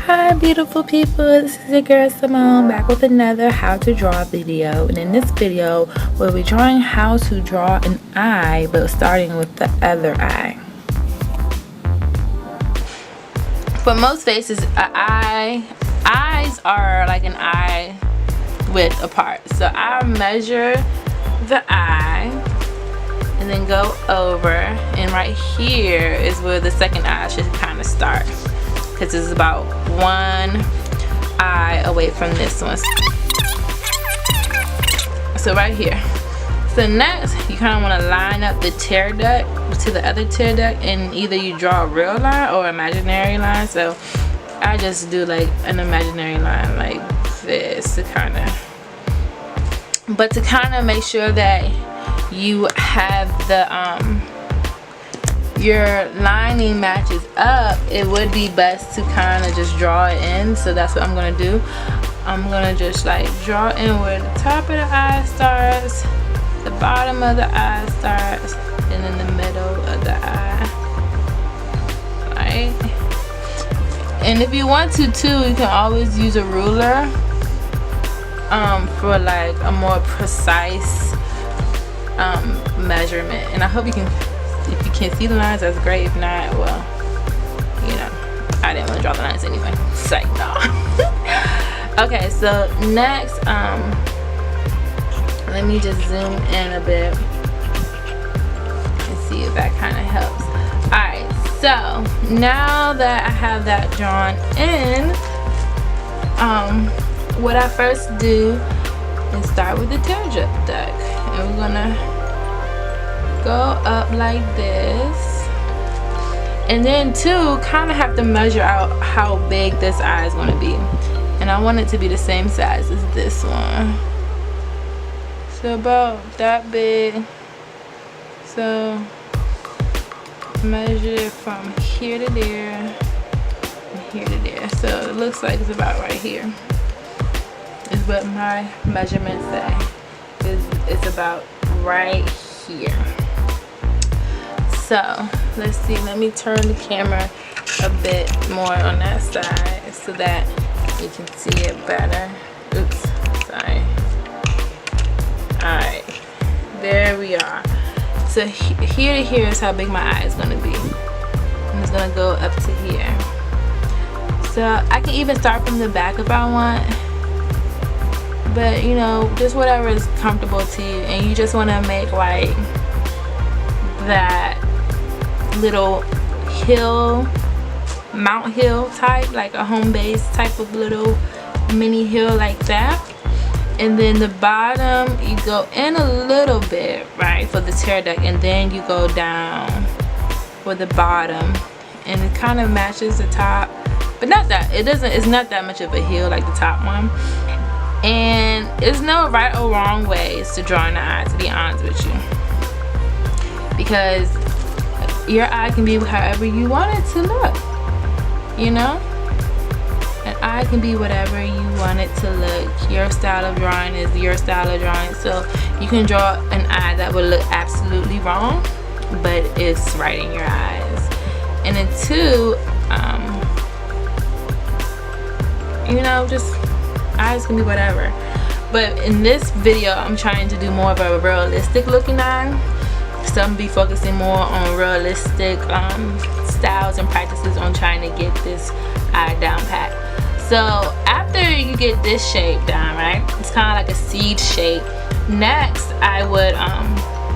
Hi beautiful people, this is your girl Simone back with another how to draw video, and in this video we'll be drawing how to draw an eye, but starting with the other eye. For most faces, eyes are like an eye width apart, so I measure the eye and then go over, and right here is where the second eye should kind of start, because it's about one eye away from this one. So right here. So next, you kind of want to line up the tear duct to the other tear duct, and either you draw a real line or imaginary line. So I just do like an imaginary line like this to kind of, but to kind of make sure that you have the your lining matches up, it would be best to kind of just draw it in. So that's what I'm gonna do. I'm gonna just like draw in where the top of the eye starts, the bottom of the eye starts, and in the middle of the eye. Right? And if you want to too, you can always use a ruler for like a more precise measurement. And I hope you can, if you can see the lines, that's great. If not, well, you know, I didn't want to draw the lines anyway. Psych, no. Okay, so next, let me just zoom in a bit and see if that kind of helps. Alright, so now that I have that drawn in, what I first do is start with the tear duct, and we're gonna go up like this, and then too kind of have to measure out how big this eye is going to be, and I want it to be the same size as this one, so about that big. So measure from here to there and here to there, so it looks like it's about right here is what my measurements say. It's about right here. So let's see, let me turn the camera a bit more on that side so that you can see it better. Oops, sorry. Alright, there we are. So here to here is how big my eye is going to be, and it's going to go up to here. So I can even start from the back if I want, but you know, just whatever is comfortable to you. And you just want to make like that little hill, mount hill type, like a home base type of little mini hill like that. And then the bottom, you go in a little bit, right, for the tear duct, and then you go down for the bottom, and it kind of matches the top, but not that, it's not that much of a hill like the top one. And there's no right or wrong ways to draw an eye, to be honest with you, because your eye can be however you want it to look, you know? An eye can be whatever you want it to look. Your style of drawing is your style of drawing. So you can draw an eye that would look absolutely wrong, but it's right in your eyes. And then two, you know, just eyes can be whatever. But in this video, I'm trying to do more of a realistic looking eye. So I'm gonna be focusing more on realistic styles and practices on trying to get this eye down pat. So after you get this shape down, right, it's kind of like a seed shape. Next, I would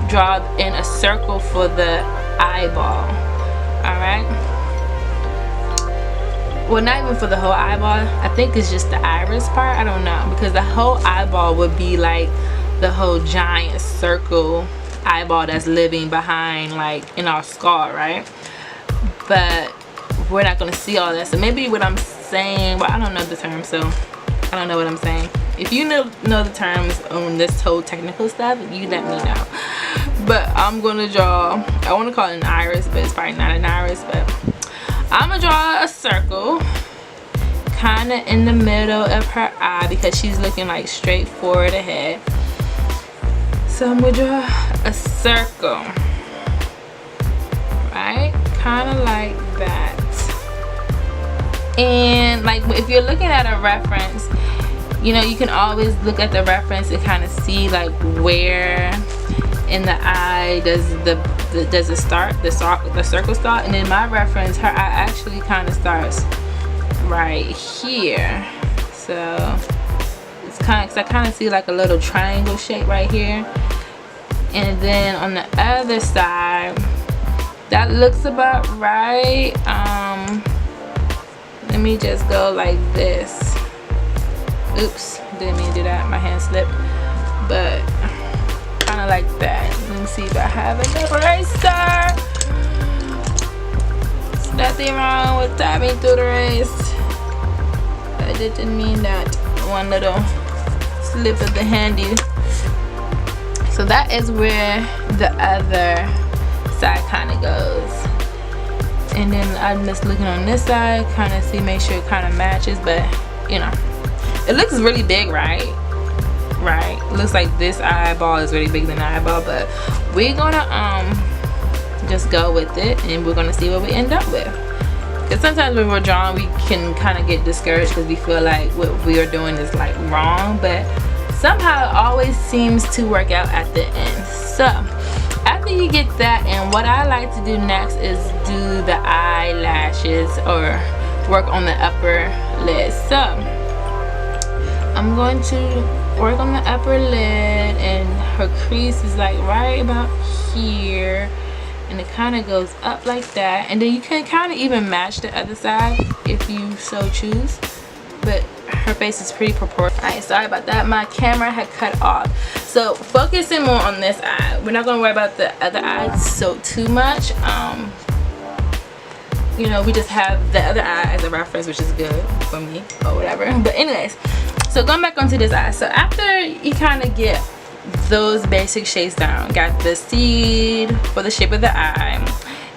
draw in a circle for the eyeball. All right. Well, not even for the whole eyeball. I think it's just the iris part. I don't know, because the whole eyeball would be like the whole giant circle eyeball that's living behind, like in our skull, right? But we're not gonna see all that. So maybe what I'm saying, well, I don't know the term, so I don't know what I'm saying. If you know the terms on this whole technical stuff, you let me know. But I'm gonna draw, I want to call it an iris, but it's probably not an iris, but I'm gonna draw a circle kind of in the middle of her eye, because she's looking like straight forward ahead. So I'm gonna draw a circle, right, kind of like that. And like if you're looking at a reference, you know, you can always look at the reference and kind of see like where in the eye does the circle start. And in my reference, her eye actually kind of starts right here. So it's kind of, 'cause I kind of see like a little triangle shape right here. And then on the other side, that looks about right. Let me just go like this. Oops, didn't mean to do that, my hand slipped. But kind of like that. Let me see if I have an eraser. There's nothing wrong with tapping through the wrist. I didn't mean that. One little slip of the handy. So that is where the other side kind of goes. And then I'm just looking on this side, kind of see, make sure it kind of matches. But you know, it looks really big, right? Right, it looks like this eyeball is really bigger than the eyeball, but we're gonna just go with it, and we're gonna see what we end up with. Because sometimes when we're drawing, we can kind of get discouraged because we feel like what we are doing is like wrong, but somehow it always seems to work out at the end. So after you get that, and what I like to do next is do the eyelashes or work on the upper lid. So I'm going to work on the upper lid, and her crease is like right about here, and it kind of goes up like that. And then you can kind of even match the other side if you so choose, but her face is pretty proportional. Alright, sorry about that, my camera had cut off. So focusing more on this eye, we're not going to worry about the other eye so too much. You know, we just have the other eye as a reference, which is good for me or whatever. But anyways, so going back onto this eye, so after you kind of get those basic shapes down, got the seed for the shape of the eye,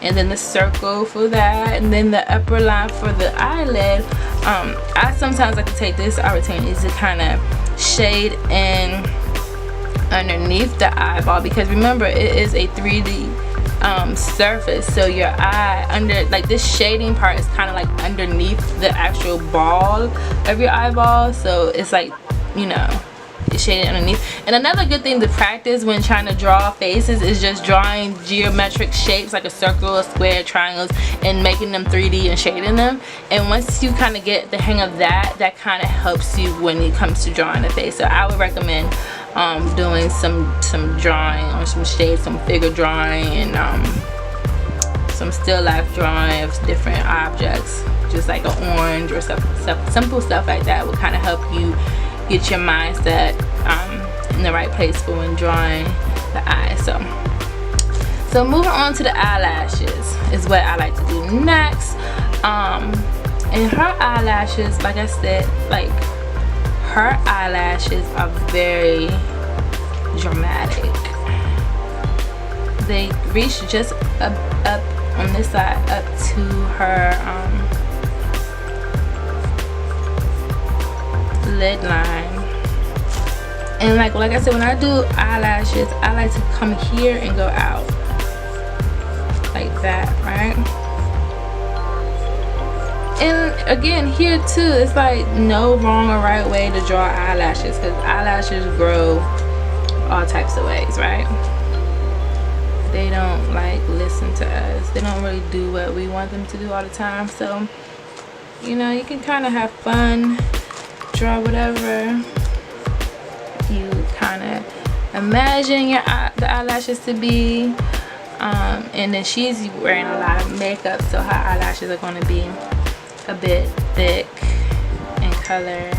and then the circle for that, and then the upper line for the eyelid. I sometimes like to take this opportunity to kind of shade in underneath the eyeball, because remember, it is a 3D surface, so your eye under, like this shading part is kind of like underneath the actual ball of your eyeball, so it's like, you know, it's shaded underneath. And another good thing to practice when trying to draw faces is just drawing geometric shapes like a circle, a square, triangles, and making them 3D and shading them. And once you kind of get the hang of that, that kind of helps you when it comes to drawing a face. So I would recommend doing some drawing or some shades, some figure drawing, and some still life drawing of different objects, just like an orange or simple stuff like that would kind of help you get your mindset in the right place for when drawing the eye. So moving on to the eyelashes is what I like to do next. And her eyelashes, like I said, like her eyelashes are very dramatic. They reach just up on this side up to her lid line. And like I said, when I do eyelashes, I like to come here and go out like that, right? And again, here too, it's like no wrong or right way to draw eyelashes, because eyelashes grow all types of ways, right? They don't like listen to us. They don't really do what we want them to do all the time. So, you know, you can kind of have fun, draw whatever you kind of imagine the eyelashes to be. And then she's wearing a lot of makeup, so her eyelashes are going to be a bit thick in color.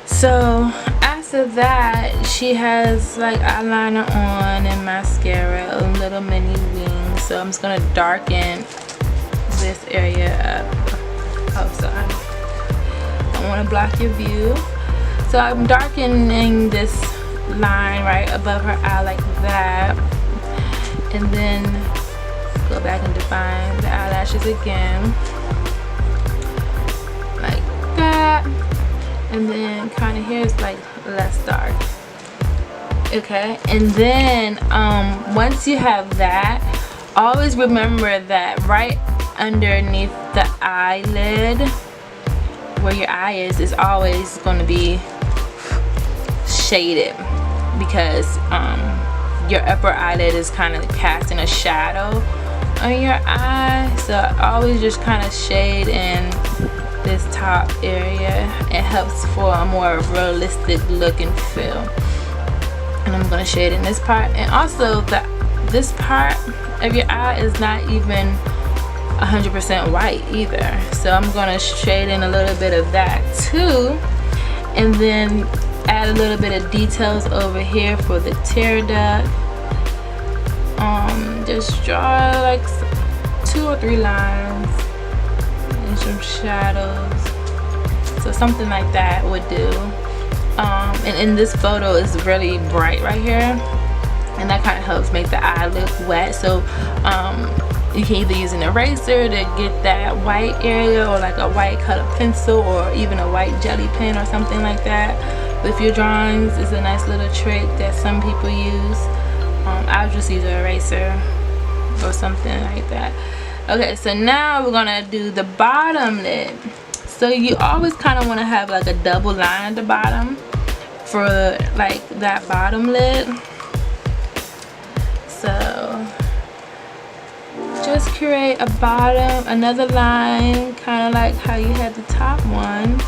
So after that, she has like eyeliner on and mascara, a little mini wings. So I'm just gonna darken this area up. Oh, sorry, I don't want to block your view. So I'm darkening this line right above her eye like that, and then go back and define the eyelashes again like that, and then kind of here is like less dark. Okay, and then once you have that, always remember that right underneath the eyelid, where your eye is always going to be shaded, because your upper eyelid is kind of casting a shadow on your eye. So I always just kind of shade in this top area. It helps for a more realistic look and feel. And I'm going to shade in this part, and also this part of your eye is not even 100% white either, so I'm going to shade in a little bit of that too, and then add a little bit of details over here for the tear duct. Just draw like 2 or 3 lines and some shadows, so something like that would do. And in this photo is really bright right here, and that kind of helps make the eye look wet. So you can either use an eraser to get that white area, or like a white colored pencil, or even a white jelly pen or something like that. With your drawings, is a nice little trick that some people use. I'll just use an eraser or something like that. Okay, so now we're gonna do the bottom lid. So you always kind of want to have like a double line at the bottom for like that bottom lid. So just create a bottom, another line, kind of like how you had the top one,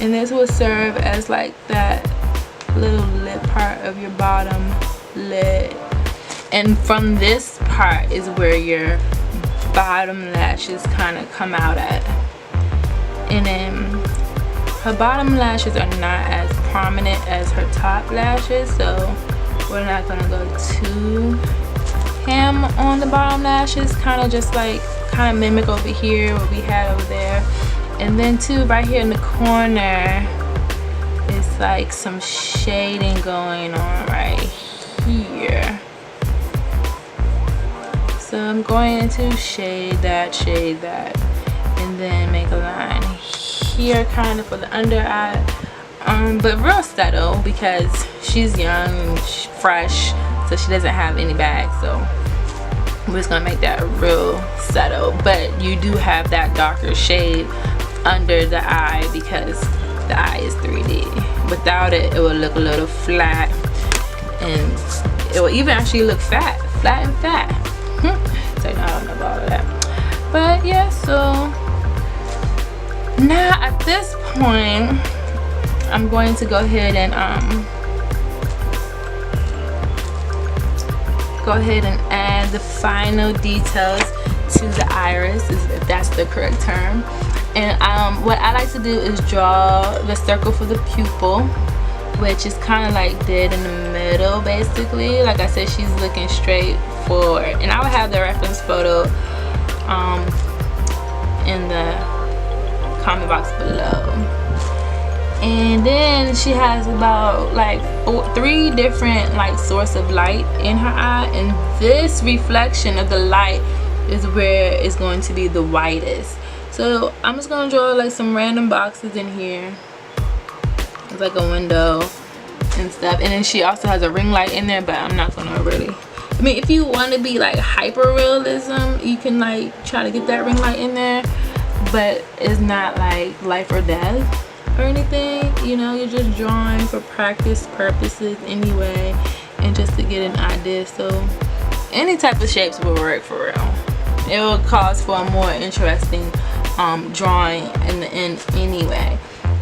and this will serve as like that little lid part of your bottom lid. And from this part is where your bottom lashes kind of come out at. And then her bottom lashes are not as prominent as her top lashes, so we're not gonna go too ham on the bottom lashes. Kind of just like mimic over here what we had over there. And then too, right here in the corner, it's like some shading going on right here. So I'm going to shade that, and then make a line here kind of for the under eye, but real subtle because she's young and fresh, so she doesn't have any bags, so we're just gonna make that real subtle. But you do have that darker shade under the eye because the eye is 3D. Without it, it will look a little flat, and it will even actually look flat and fat. So no, I don't know about all that, but yeah. So now at this point, I'm going to go ahead and add the final details to the iris, if that's the correct term. And what I like to do is draw the circle for the pupil, which is kind of like dead in the middle basically. Like I said, she's looking straight forward, and I will have the reference photo in the comment box below. And then she has about like 3 different like source of light in her eye, and this reflection of the light is where it's going to be the whitest. So I'm just gonna draw like some random boxes in here. It's like a window and stuff, and then she also has a ring light in there, but I'm not gonna really, I mean, if you want to be like hyper realism, you can like try to get that ring light in there, but it's not like life or death or anything, you know. You're just drawing for practice purposes anyway, and just to get an idea. So any type of shapes will work for real. It will cause for a more interesting drawing in the end anyway.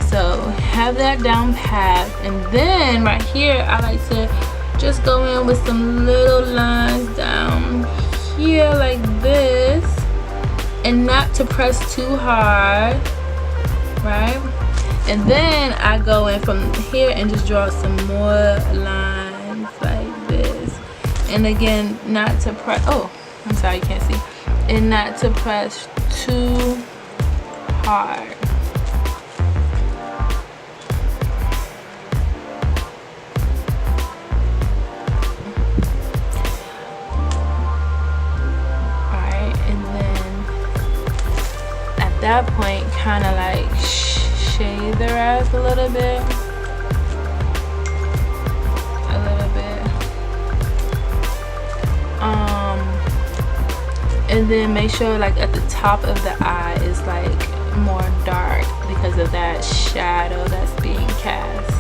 So have that down pat, and then right here I like to just go in with some little lines down here like this, and not to press too hard, right? And then I go in from here and just draw some more lines like this, and again not to press, oh I'm sorry, you can't see, and not to press too hard. That point, kind of like shade their eyes a little bit, And then make sure like at the top of the eye is like more dark because of that shadow that's being cast.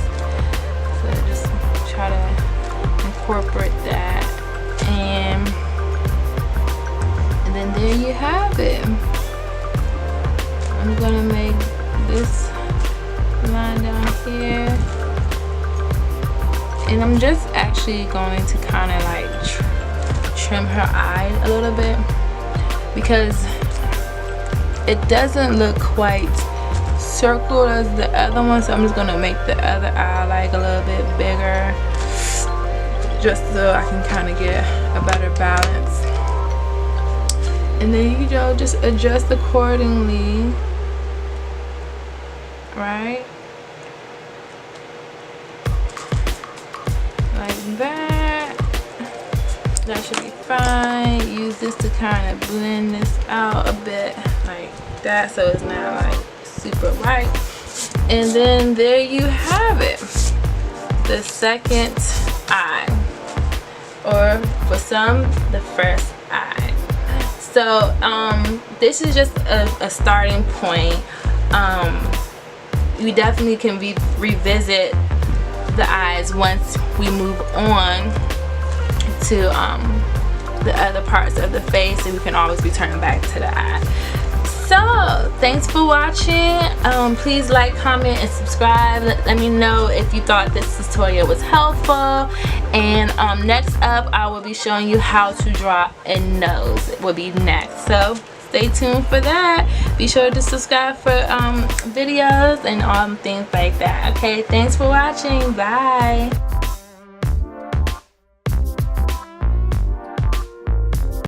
So just try to incorporate that, and then there you have it. I'm gonna make this line down here, and I'm just actually going to kind of like trim her eye a little bit because it doesn't look quite circled as the other one, so I'm just gonna make the other eye like a little bit bigger just so I can kind of get a better balance. And then you know, just adjust accordingly, right? Like that. That should be fine. Use this to kind of blend this out a bit like that so it's not like super white. And then there you have it, the second eye, or for some, the first eye. So this is just a starting point. We definitely can revisit the eyes once we move on to the other parts of the face, and we can always return back to the eye. So thanks for watching. Please like, comment, and subscribe. Let me know if you thought this tutorial was helpful. And next up, I will be showing you how to draw a nose. It will be next, so stay tuned for that. Be sure to subscribe for videos and things like that. Okay, thanks for watching. Bye.